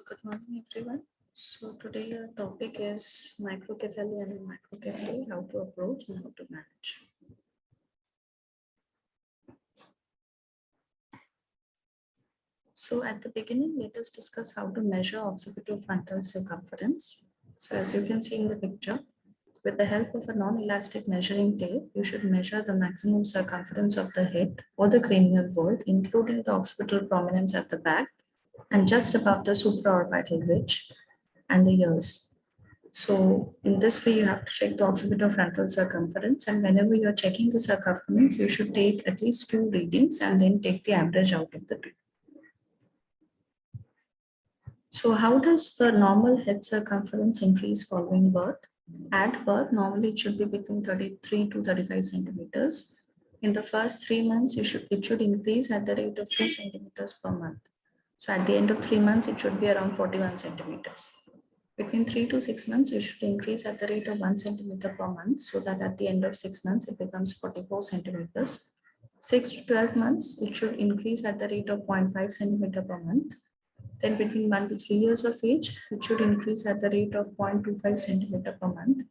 Good morning, everyone. So today our topic is microcephaly and macrocephaly, how to approach and how to manage. So at the beginning, let us discuss how to measure occipital-frontal circumference. So as you can see in the picture, with the help of a non-elastic measuring tape, you should measure the maximum circumference of the head or the cranial fold, including the occipital prominence at the back and just above the supraorbital ridge and the ears. So in this way, you have to check the occipital-frontal circumference, and whenever you're checking the circumference, you should take at least 2 readings and then take the average out of the two. So how does the normal head circumference increase following birth? At birth, normally it should be between 33 to 35 centimeters. In the first 3 months, it should increase at the rate of 2 centimeters per month. So at the end of 3 months, it should be around 41 centimeters. Between 3 to 6 months, it should increase at the rate of 1 centimeter per month, so that at the end of 6 months, it becomes 44 centimeters. 6 to 12 months, it should increase at the rate of 0.5 centimeter per month. Then between 1 to 3 years of age, it should increase at the rate of 0.25 centimeter per month.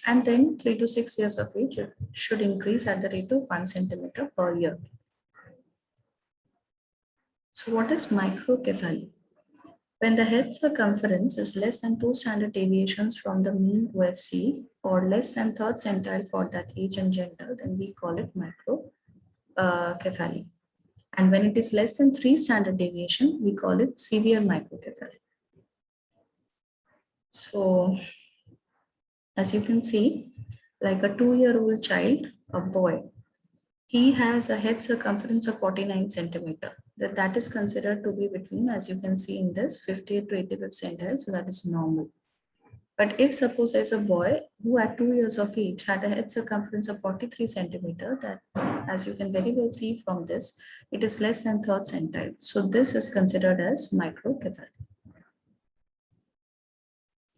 And then 3 to 6 years of age, it should increase at the rate of 1 centimeter per year. So what is microcephaly? When the head circumference is less than 2 standard deviations from the mean OFC or less than third centile for that age and gender, then we call it microcephaly. And when it is less than 3 standard deviation, we call it severe microcephaly. So as you can see, like a 2-year-old child, a boy, he has a head circumference of 49 centimeter. That is considered to be between, as you can see in this, 50 to 85 centile, so that is normal. But if suppose as a boy who at 2 years of age had a head circumference of 43 centimeter, that as you can very well see from this, it is less than third centile. So this is considered as microcephaly.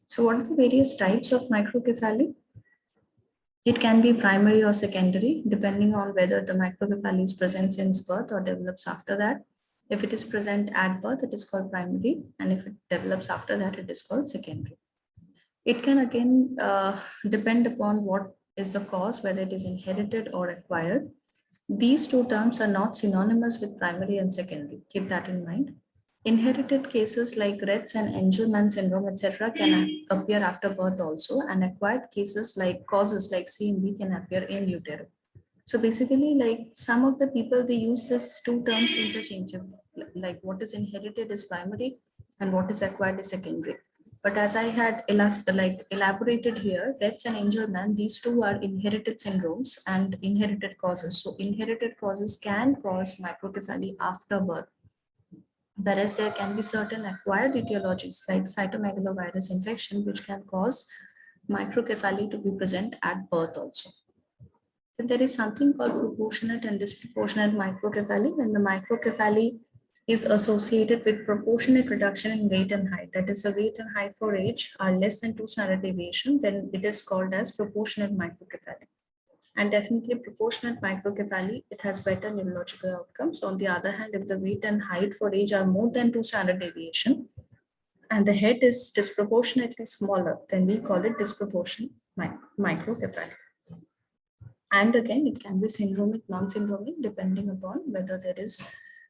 So what are the various types of microcephaly? It can be primary or secondary, depending on whether the microcephaly is present since birth or develops after that. If it is present at birth, it is called primary, and if it develops after that, it is called secondary. It can again depend upon what is the cause, whether it is inherited or acquired. These two terms are not synonymous with primary and secondary. Keep that in mind. Inherited cases like Rett's and Angelman syndrome, etc., can appear after birth also, and acquired cases like causes like CMV can appear in utero. So basically, like some of the people, they use these two terms interchangeably. Like what is inherited is primary and what is acquired is secondary. But as I had elaborated here, Rett's and Angelman, these two are inherited syndromes and inherited causes. So inherited causes can cause microcephaly after birth, whereas there can be certain acquired etiologies like cytomegalovirus infection, which can cause microcephaly to be present at birth also. Then there is something called proportionate and disproportionate microcephaly. When the microcephaly is associated with proportionate reduction in weight and height, that is, the weight and height for age are less than 2 standard deviation, then it is called as proportionate microcephaly. And definitely proportionate microcephaly, it has better neurological outcomes. On the other hand, if the weight and height for age are more than 2 standard deviation and the head is disproportionately smaller, then we call it disproportionate microcephaly. And again, it can be syndromic, non-syndromic, depending upon whether there is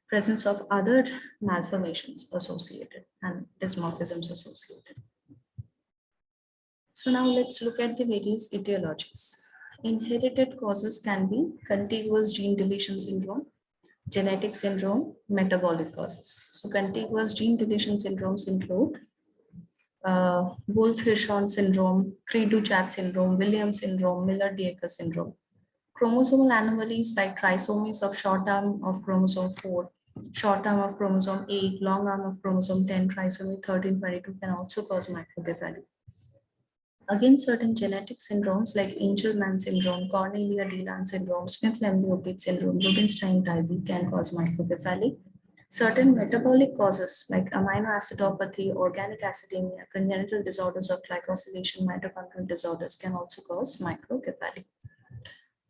presence of other malformations associated and dysmorphisms associated. So now let's look at the various etiologies. Inherited causes can be contiguous gene deletion syndrome, genetic syndrome, metabolic causes. So contiguous gene deletion syndromes include Wolff-Hirschhorn syndrome, Cre-Du-Chat syndrome, Williams syndrome, Miller-Dieker syndrome. Chromosomal anomalies like trisomies of short arm of chromosome 4, short arm of chromosome 8, long arm of chromosome 10, trisomy 13, 22 can also cause microcephaly. Again, certain genetic syndromes like Angelman syndrome, Cornelia-de Lange syndrome, Smith-Lemli-Opitz syndrome, Rubinstein-Tybee can cause microcephaly. Certain metabolic causes like amino acidopathy, organic acidemia, congenital disorders of glycosylation, mitochondrial disorders can also cause microcephaly.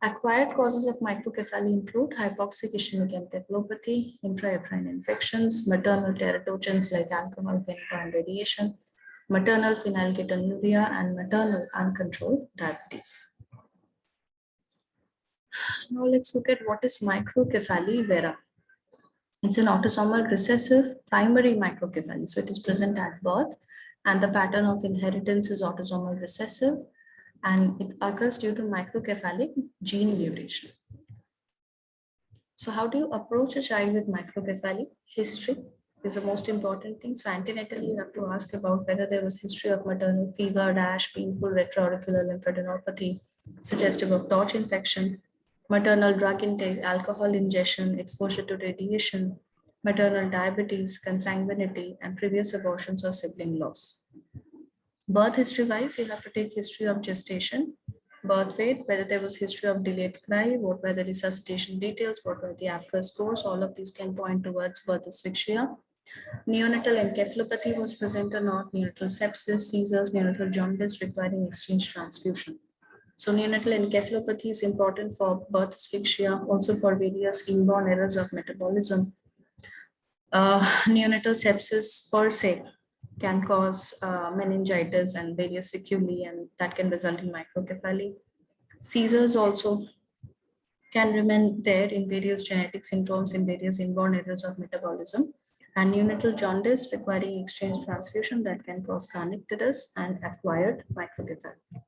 Acquired causes of microcephaly include hypoxic ischemic encephalopathy, intrauterine infections, maternal teratogens like alcohol, vinegar, and radiation, maternal phenylketonuria, and maternal uncontrolled diabetes. Now let's look at what is microcephaly vera. It's an autosomal recessive primary microcephaly. So it is present at birth, and the pattern of inheritance is autosomal recessive, and it occurs due to microcephalic gene mutation. So how do you approach a child with microcephaly? History is the most important thing. So antenatally, you have to ask about whether there was history of maternal fever, rash, painful retroauricular lymphadenopathy, suggestive of torch infection, maternal drug intake, alcohol ingestion, exposure to radiation, maternal diabetes, consanguinity, and previous abortions or sibling loss. Birth history wise, you have to take history of gestation, birth weight, whether there was history of delayed cry, what were the resuscitation details, what were the APGAR scores, all of these can point towards birth asphyxia. Neonatal encephalopathy was present or not, neonatal sepsis, seizures, neonatal jaundice requiring exchange transfusion. So neonatal encephalopathy is important for birth asphyxia, also for various inborn errors of metabolism. Neonatal sepsis per se can cause meningitis and various sequelae, and that can result in microcephaly. Seizures also can remain there in various genetic syndromes in various inborn errors of metabolism. And neonatal jaundice requiring exchange transfusion that can cause kernicterus and acquired microcephaly.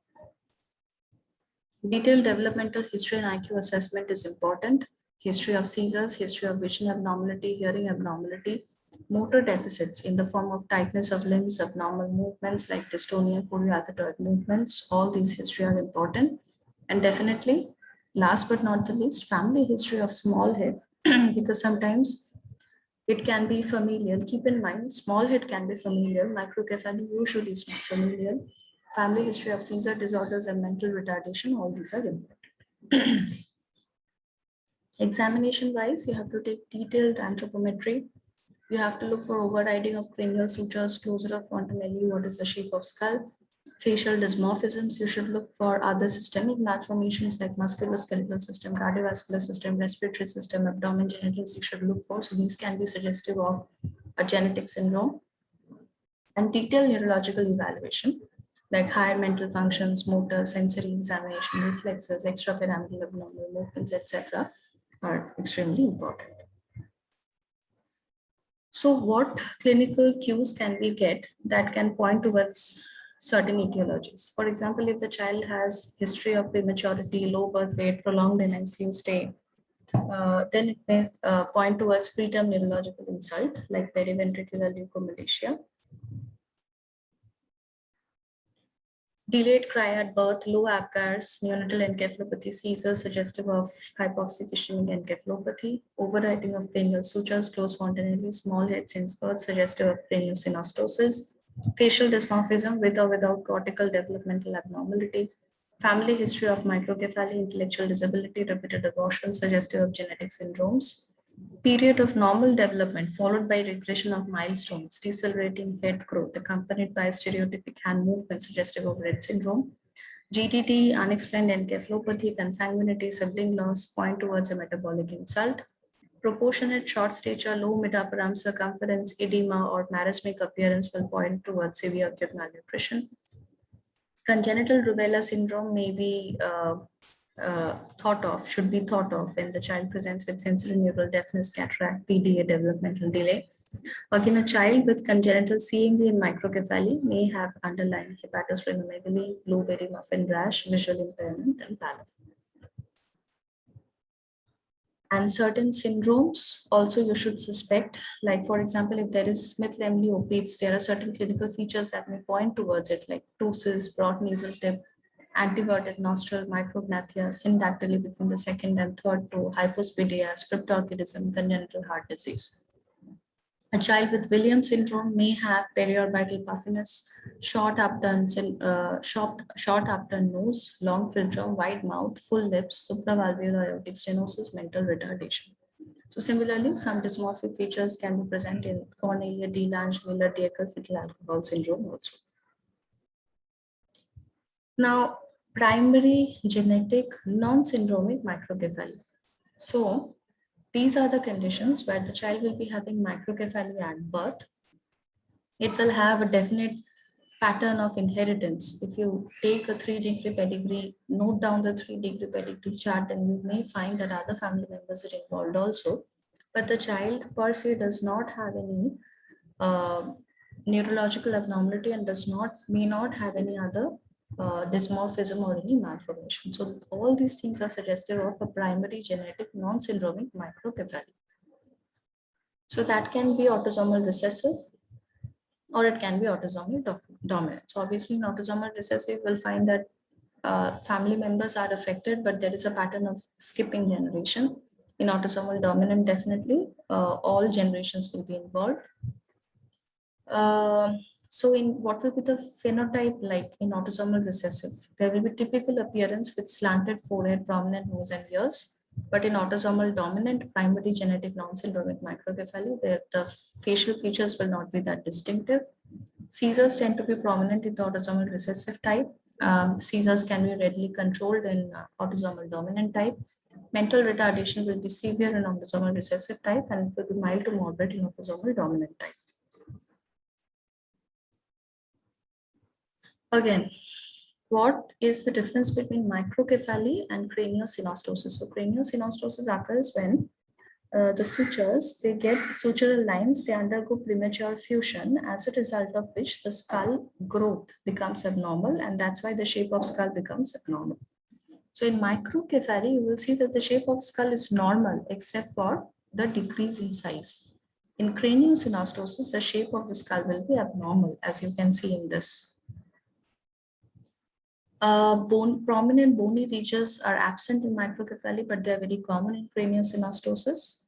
Detailed developmental history and IQ assessment is important. History of seizures, history of vision abnormality, hearing abnormality, motor deficits in the form of tightness of limbs, abnormal movements like dystonia, choreoathetoid movements, all these history are important. And definitely, last but not the least, family history of small head, because sometimes it can be familial. Keep in mind, small head can be familial, microcephaly usually is not familial. Family history of seizure disorders and mental retardation, all these are important. Examination wise, you have to take detailed anthropometry. You have to look for overriding of cranial sutures, closure of fontanelli, what is the shape of skull, facial dysmorphisms. You should look for other systemic malformations like musculoskeletal system, cardiovascular system, respiratory system, abdomen, genitals. You should look for. So these can be suggestive of a genetic syndrome. And detailed neurological evaluation like higher mental functions, motor, sensory examination, reflexes, extrapyramidal abnormal movements, etc. are extremely important. So what clinical cues can we get that can point towards certain etiologies? For example, if the child has history of prematurity, low birth weight, prolonged NICU stay, then it may point towards preterm neurological insult like periventricular leukomalacia. Delayed cry at birth, low APGARs, neonatal encephalopathy, seizures suggestive of hypoxic ischemic encephalopathy, overwriting of cranial sutures, closed fontanelli, small head since birth suggestive of cranial synostosis, facial dysmorphism with or without cortical developmental abnormality, family history of microcephaly, intellectual disability, repeated abortion suggestive of genetic syndromes, period of normal development followed by regression of milestones, decelerating head growth accompanied by stereotypic hand movement suggestive of Rett syndrome, GTT, unexplained encephalopathy, consanguinity, sibling loss point towards a metabolic insult, proportionate short stature, low mid-upper arm circumference, edema, or marasmic appearance will point towards severe acute malnutrition. Congenital rubella syndrome may be should be thought of when the child presents with sensory neural deafness, cataract, PDA, developmental delay. Again, a child with congenital CMV and microcephaly may have underlying hepatosplenomegaly, blueberry muffin rash, visual impairment, and pallor. And certain syndromes also you should suspect, like for example, if there is Smith-Lemli Opitz, there are certain clinical features that may point towards it, like ptosis, broad nasal tip, anteverted nostril, micrognathia, syndactyly between the second and third toe, hypospidia, cryptorchidism, congenital heart disease. A child with Williams syndrome may have periorbital puffiness, short upturned nose, long philtrum, wide mouth, full lips, supravalvular aortic stenosis, mental retardation. So similarly, some dysmorphic features can be present in Cornelia de Lange, Miller-Diecker fetal alcohol syndrome also. Now, primary genetic non-syndromic microcephaly. So these are the conditions where the child will be having microcephaly at birth. It will have a definite pattern of inheritance. If you take a 3-degree pedigree, note down the 3-degree pedigree chart, and you may find that other family members are involved also. But the child per se does not have any uh, neurological abnormality and may not have any other dysmorphism or any malformation. So all these things are suggestive of a primary genetic non-syndromic microcephaly. So that can be autosomal recessive or it can be autosomal dominant. So obviously in autosomal recessive, we'll find that family members are affected, but there is a pattern of skipping generation. In autosomal dominant, definitely all generations will be involved. So in what will be the phenotype like in autosomal recessive? There will be typical appearance with slanted forehead, prominent nose and ears. But in autosomal dominant primary genetic non-syndromic microcephaly, the facial features will not be that distinctive. Seizures tend to be prominent in the autosomal recessive type. Seizures can be readily controlled in autosomal dominant type. Mental retardation will be severe in autosomal recessive type and it will be mild to moderate in autosomal dominant type. Again, what is the difference between microcephaly and craniosynostosis? So craniosynostosis occurs when the sutures, they get sutural lines, they undergo premature fusion, as a result of which the skull growth becomes abnormal, and that's why the shape of skull becomes abnormal. So in microcephaly, you will see that the shape of skull is normal except for the decrease in size. In craniosynostosis, the shape of the skull will be abnormal, as you can see in this. Prominent bony ridges are absent in microcephaly, but they're very common in craniosynostosis.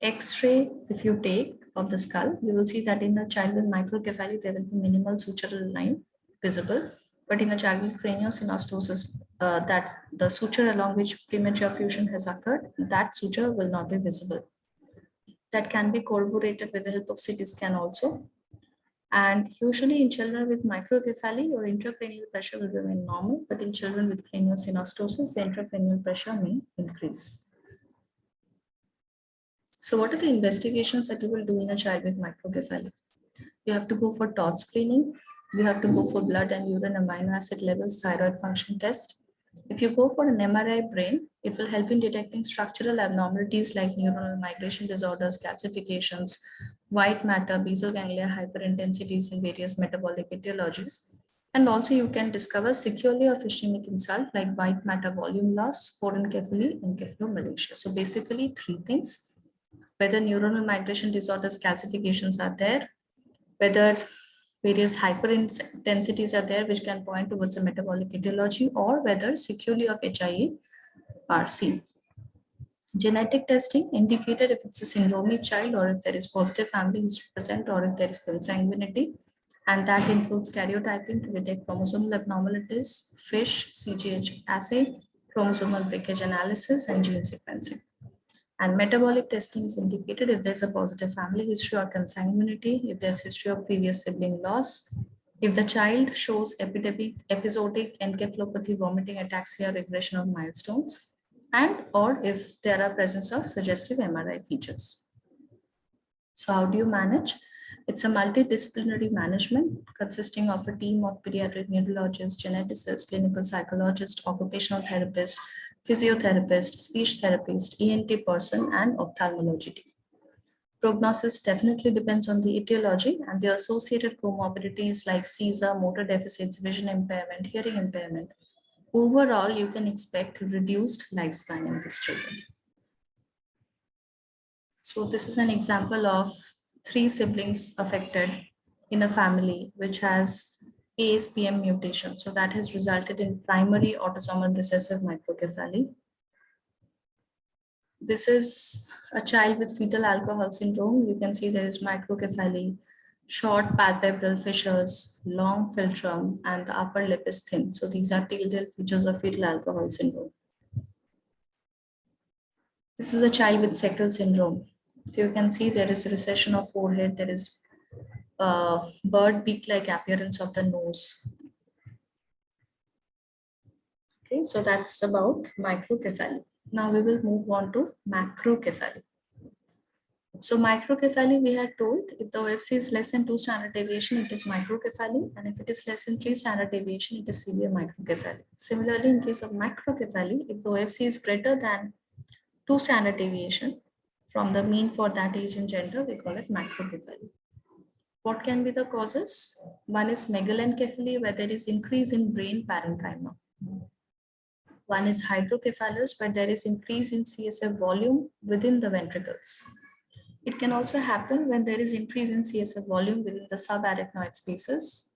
X-ray, if you take of the skull, you will see that in a child with microcephaly, there will be minimal sutural line visible. But in a child with craniosynostosis, that the suture along which premature fusion has occurred, that suture will not be visible. That can be corroborated with the help of CT scan also. And usually in children with microcephaly, your intracranial pressure will remain normal, but in children with craniosynostosis, the intracranial pressure may increase. So what are the investigations that you will do in a child with microcephaly? You have to go for TOT screening. You have to go for blood and urine amino acid levels, thyroid function test. If you go for an MRI brain, it will help in detecting structural abnormalities like neuronal migration disorders, calcifications, white matter, basal ganglia hyperintensities in various metabolic etiologies. And also you can discover securely of ischemic insult like white matter volume loss, porencephaly, and encephalomalacia. So basically 3 things: whether neuronal migration disorders, calcifications are there, whether various hyperintensities are there, which can point towards a metabolic etiology, or whether sequelae of HIE are seen. Genetic testing indicated if it's a syndromic child or if there is positive family history present or if there is consanguinity. And that includes karyotyping to detect chromosomal abnormalities, FISH, CGH assay, chromosomal breakage analysis, and gene sequencing. And metabolic testing is indicated if there's a positive family history or consanguinity, if there's history of previous sibling loss, if the child shows episodic encephalopathy, vomiting, ataxia, regression of milestones, and or if there are presence of suggestive MRI features. So how do you manage? It's a multidisciplinary management consisting of a team of pediatric neurologists, geneticists, clinical psychologists, occupational therapists, physiotherapist, speech therapist, ENT person, and ophthalmology team. Prognosis definitely depends on the etiology and the associated comorbidities like seizure, motor deficits, vision impairment, hearing impairment. Overall, you can expect reduced lifespan in these children. So this is an example of 3 siblings affected in a family which has ASPM mutation. So that has resulted in primary autosomal recessive microcephaly. This is a child with fetal alcohol syndrome. You can see there is microcephaly, short palpebral fissures, long philtrum, and the upper lip is thin. So these are telltale features of fetal alcohol syndrome. This is a child with Seckel syndrome. So you can see there is recession of forehead, there is bird beak-like appearance of the nose. Okay, so that's about microcephaly. Now we will move on to macrocephaly. So microcephaly, we had told if the OFC is less than 2 standard deviation, it is microcephaly, and if it is less than 3 standard deviation, it is severe microcephaly. Similarly, in case of macrocephaly, if the OFC is greater than 2 standard deviation from the mean for that age and gender, we call it macrocephaly. What can be the causes? One is megalencephaly, where there is increase in brain parenchyma. One is hydrocephalus, where there is increase in CSF volume within the ventricles. It can also happen when there is increase in CSF volume within the subarachnoid spaces.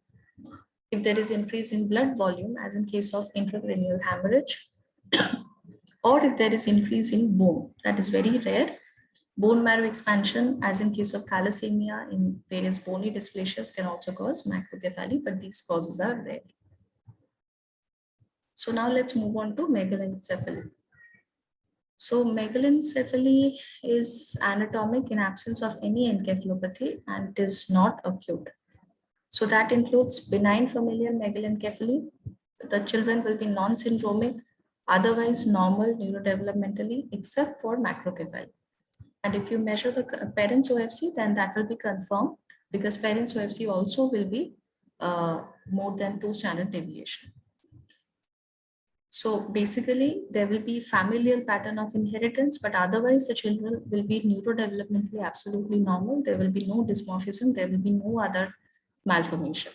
If there is increase in blood volume, as in case of intracranial hemorrhage, or if there is increase in bone, that is very rare. Bone marrow expansion, as in case of thalassemia in various bony dysplasias, can also cause macrocephaly, but these causes are rare. So now let's move on to megalencephaly. So megalencephaly is anatomic in absence of any encephalopathy and is not acute. So that includes benign familial megalencephaly. The children will be non-syndromic, otherwise normal neurodevelopmentally, except for macrocephaly. And if you measure the parents' OFC, then that will be confirmed because parents' OFC also will be more than 2 standard deviation. So basically, there will be familial pattern of inheritance, but otherwise the children will be neurodevelopmentally absolutely normal. There will be no dysmorphism. There will be no other malformation.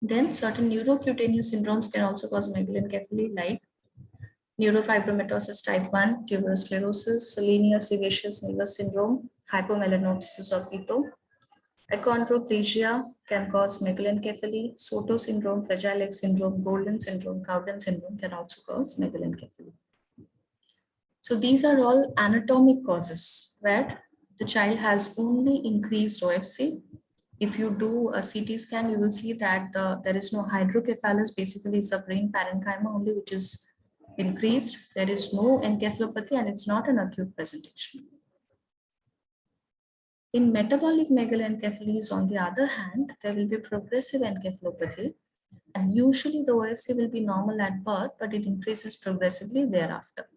Then certain neurocutaneous syndromes can also cause megalencephaly, like neurofibromatosis type 1, tuberous sclerosis, linear sebaceous nevus syndrome, hypomelanosis of Ito. Achondroplasia can cause megalencephaly. Soto syndrome, Fragile X syndrome, Golden syndrome, Cowden syndrome can also cause megalencephaly. So these are all anatomic causes where the child has only increased OFC. If you do a CT scan, you will see that there is no hydrocephalus. Basically, it's a brain parenchyma only, which is increased. There is no encephalopathy and it's not an acute presentation. In metabolic megalencephaly, on the other hand, there will be progressive encephalopathy, and usually the OFC will be normal at birth, but it increases progressively thereafter.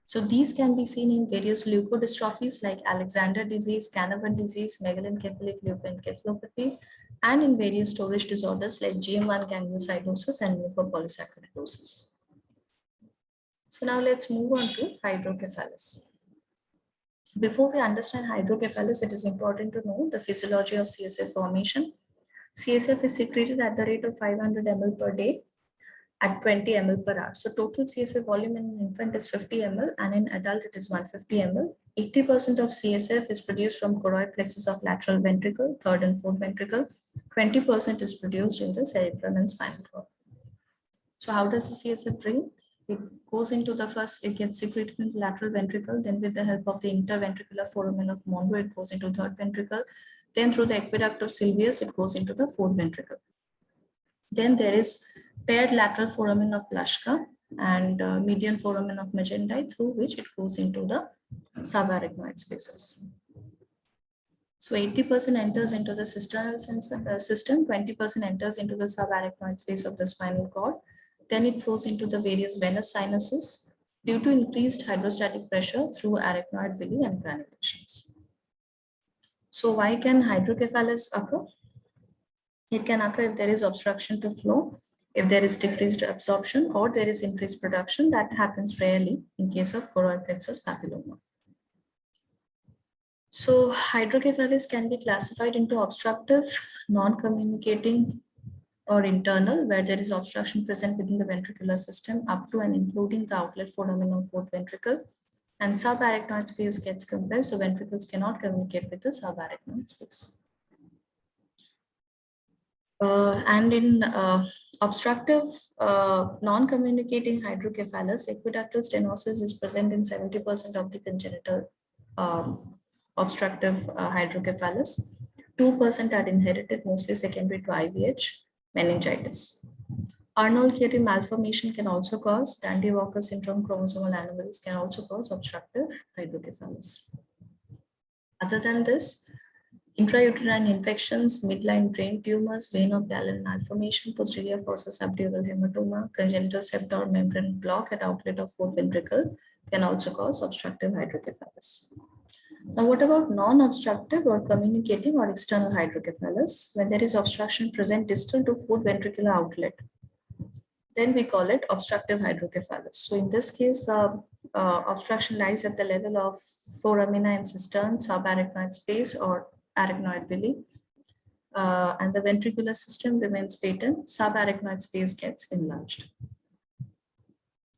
So these can be seen in various leukodystrophies like Alexander disease, Canavan disease, megalencephalic leukoencephalopathy, and in various storage disorders like GM1 gangliosidosis and mucopolysaccharidosis. So now let's move on to hydrocephalus. Before we understand hydrocephalus, it is important to know the physiology of CSF formation. CSF is secreted at the rate of 500 ml per day at 20 ml per hour. So total CSF volume in an infant is 50 ml and in adult it is 150 ml. 80% of CSF is produced from choroid plexus of lateral ventricle, third and fourth ventricle. 20% is produced in the cerebrum and spinal cord. So how does the CSF drain? It goes into the first, it gets secreted in the lateral ventricle, then with the help of the interventricular foramen of Monro, it goes into third ventricle. Then through the aqueduct of Sylvius, it goes into the fourth ventricle. Then there is paired lateral foramen of Lashka and median foramen of Magendie, through which it goes into the subarachnoid spaces. So 80% enters into the cisternal system, 20% enters into the subarachnoid space of the spinal cord. Then it flows into the various venous sinuses due to increased hydrostatic pressure through arachnoid villi and granulations. So why can hydrocephalus occur? It can occur if there is obstruction to flow, if there is decreased absorption, or there is increased production. That happens rarely in case of choroid plexus papilloma. So hydrocephalus can be classified into obstructive, non-communicating, or internal, where there is obstruction present within the ventricular system up to and including the outlet foramen of fourth ventricle, and subarachnoid space gets compressed, so ventricles cannot communicate with the subarachnoid space. And in obstructive, non-communicating hydrocephalus, aqueductal stenosis is present in 70% of the congenital obstructive hydrocephalus. 2% are inherited, mostly secondary to IVH, meningitis. Arnold-Chiari malformation can also cause, Dandy-Walker syndrome, chromosomal anomalies can also cause obstructive hydrocephalus. Other than this, Intrauterine infections, midline brain tumors, vein of Galen malformation, posterior fossa subdural hematoma, congenital septal membrane block at outlet of fourth ventricle can also cause obstructive hydrocephalus. Now, what about non-obstructive or communicating or external hydrocephalus? When there is obstruction present distal to fourth ventricular outlet, then we call it obstructive hydrocephalus. So in this case, the obstruction lies at the level of foramina and cistern, subarachnoid space or arachnoid villi. And the ventricular system remains patent, subarachnoid space gets enlarged.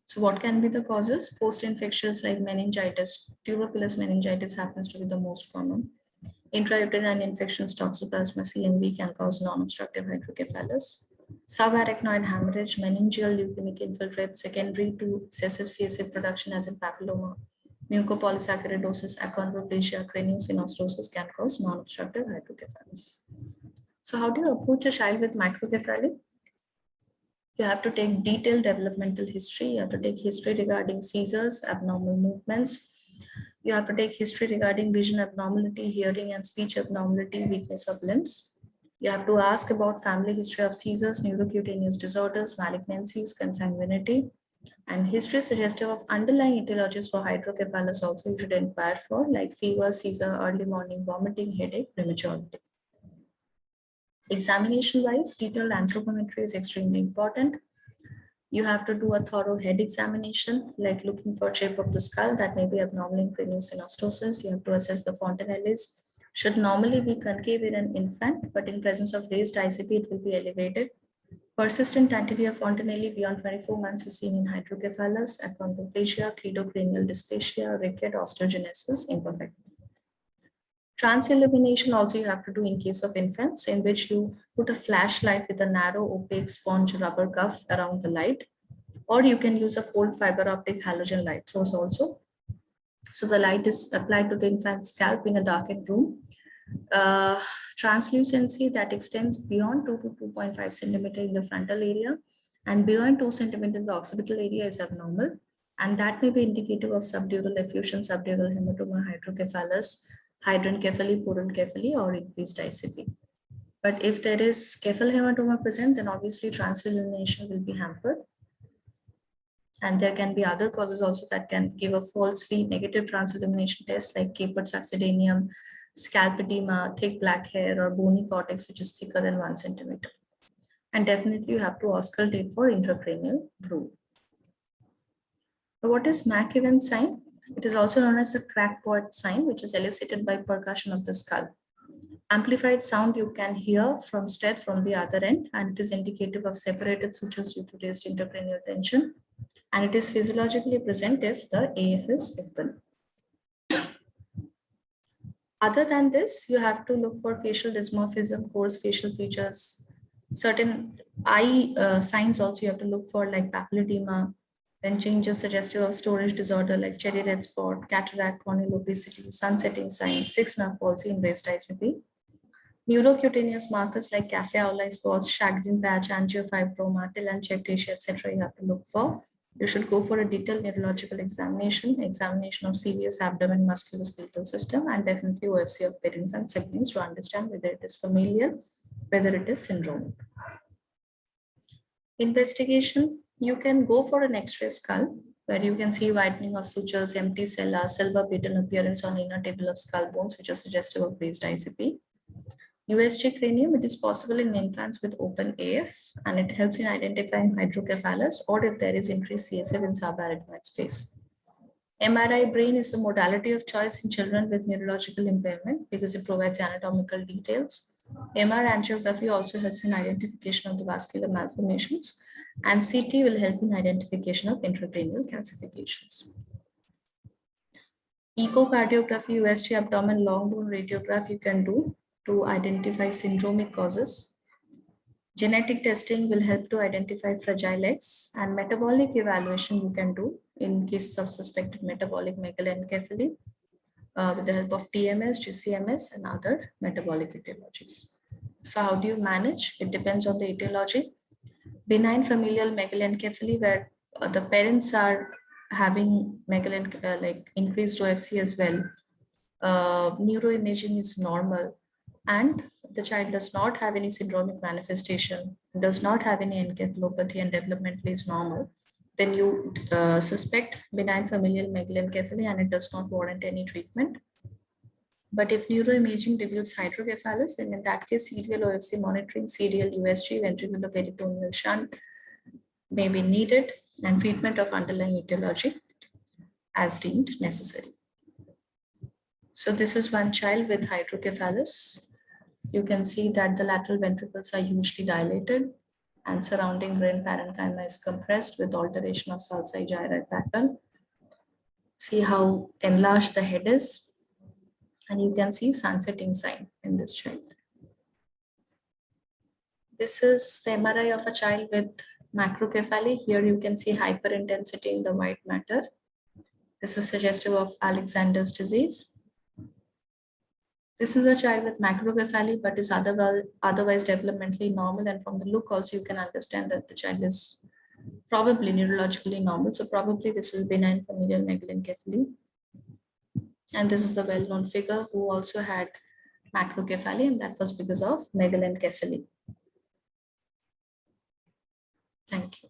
So what can be the causes? Post-infectious like meningitis, tuberculous meningitis happens to be the most common. Intrauterine infections, toxoplasma CMV can cause non-obstructive hydrocephalus. Subarachnoid hemorrhage, meningeal leukemic infiltrate secondary to excessive CSF production as in papilloma, mucopolysaccharidosis, achondroplasia, craniosynostosis can cause non-obstructive hydrocephalus. So how do you approach a child with microcephaly? You have to take detailed developmental history. You have to take history regarding seizures, abnormal movements. You have to take history regarding vision abnormality, hearing and speech abnormality, weakness of limbs. You have to ask about family history of seizures, neurocutaneous disorders, malignancies, consanguinity, and history suggestive of underlying etiologies for hydrocephalus also you should inquire for, like fever, seizure, early morning vomiting, headache, prematurity. Examination-wise, detailed anthropometry is extremely important. You have to do a thorough head examination, like looking for shape of the skull that may be abnormal in craniosynostosis. You have to assess the fontanelles. Should normally be concave in an infant, but in presence of raised ICP, it will be elevated. Persistent anterior fontanelle beyond 24 months is seen in hydrocephalus, achondroplasia, cleidocranial dysplasia, ricket, osteogenesis imperfect. Transillumination also you have to do in case of infants, in which you put a flashlight with a narrow opaque sponge rubber cuff around the light, or you can use a cold fiber optic halogen light source also. So the light is applied to the infant's scalp in a darkened room. Translucency that extends beyond 2 to 2.5 centimeter in the frontal area and beyond 2 centimeter in the occipital area is abnormal, and that may be indicative of subdural effusion, subdural hematoma, hydrocephalus, hydrancephaly, porencephaly, or increased ICP. But if there is cephal hematoma present, then obviously transillumination will be hampered. And there can be other causes also that can give a falsely negative transillumination test, like capered succedaneum, scalp edema, thick black hair, or bony cortex, which is thicker than 1 centimeter. And definitely you have to auscultate for intracranial brood. So what is McEwen sign? It is also known as a crackpot sign, which is elicited by percussion of the skull. Amplified sound you can hear from sted from the other end, and it is indicative of separated sutures due to raised intracranial tension. And it is physiologically present if the AF is open. Other than this, you have to look for facial dysmorphism, coarse facial features, certain eye signs also you have to look for, like papilledema, then changes suggestive of storage disorder like cherry red spot, cataract, corneal opacity, sunsetting sign, 6-nerve palsy, and raised ICP. Neurocutaneous markers like cafe outline spots, Sjagren patch, angiofibroma, telangiectasia, etc. you have to look for. You should go for a detailed neurological examination of serious abdomen, musculoskeletal system, and definitely OFC of parents and siblings to understand whether it is familial, whether it is syndromic. Investigation, you can go for an X-ray skull, where you can see widening of sutures, empty cella, silver pattern appearance on inner table of skull bones, which are suggestive of raised ICP. USG cranium, it is possible in infants with open AF, and it helps in identifying hydrocephalus or if there is increased CSF in subarachnoid space. MRI brain is the modality of choice in children with neurological impairment because it provides anatomical details. MR angiography also helps in identification of the vascular malformations, and CT will help in identification of intracranial calcifications. Echocardiography, USG abdomen, long bone radiograph you can do to identify syndromic causes. Genetic testing will help to identify fragile eggs, and metabolic evaluation you can do in cases of suspected metabolic megalencephaly with the help of TMS, GCMS, and other metabolic etiologies. So how do you manage? It depends on the etiology. Benign familial megalencephaly, where the parents are having like increased OFC as well. Neuroimaging is normal. and the child does not have any syndromic manifestation, does not have any encephalopathy and developmentally is normal, then you suspect benign familial megalencephaly and it does not warrant any treatment. But if neuroimaging reveals hydrocephalus, then in that case, serial OFC monitoring, serial USG, ventricular peritoneal shunt may be needed, and treatment of underlying etiology as deemed necessary. So this is one child with hydrocephalus. You can see that the lateral ventricles are hugely dilated and surrounding brain parenchyma is compressed with alteration of Salzai gyri pattern. See how enlarged the head is, and you can see sunsetting sign in this child. This is the MRI of a child with macrocephaly. Here you can see hyperintensity in the white matter. This is suggestive of Alexander's disease. This is a child with macrocephaly, but is otherwise developmentally normal. And from the look also, you can understand that the child is probably neurologically normal. So probably this is benign familial megalencephaly. And this is a well-known figure who also had macrocephaly, and that was because of megalencephaly. Thank you.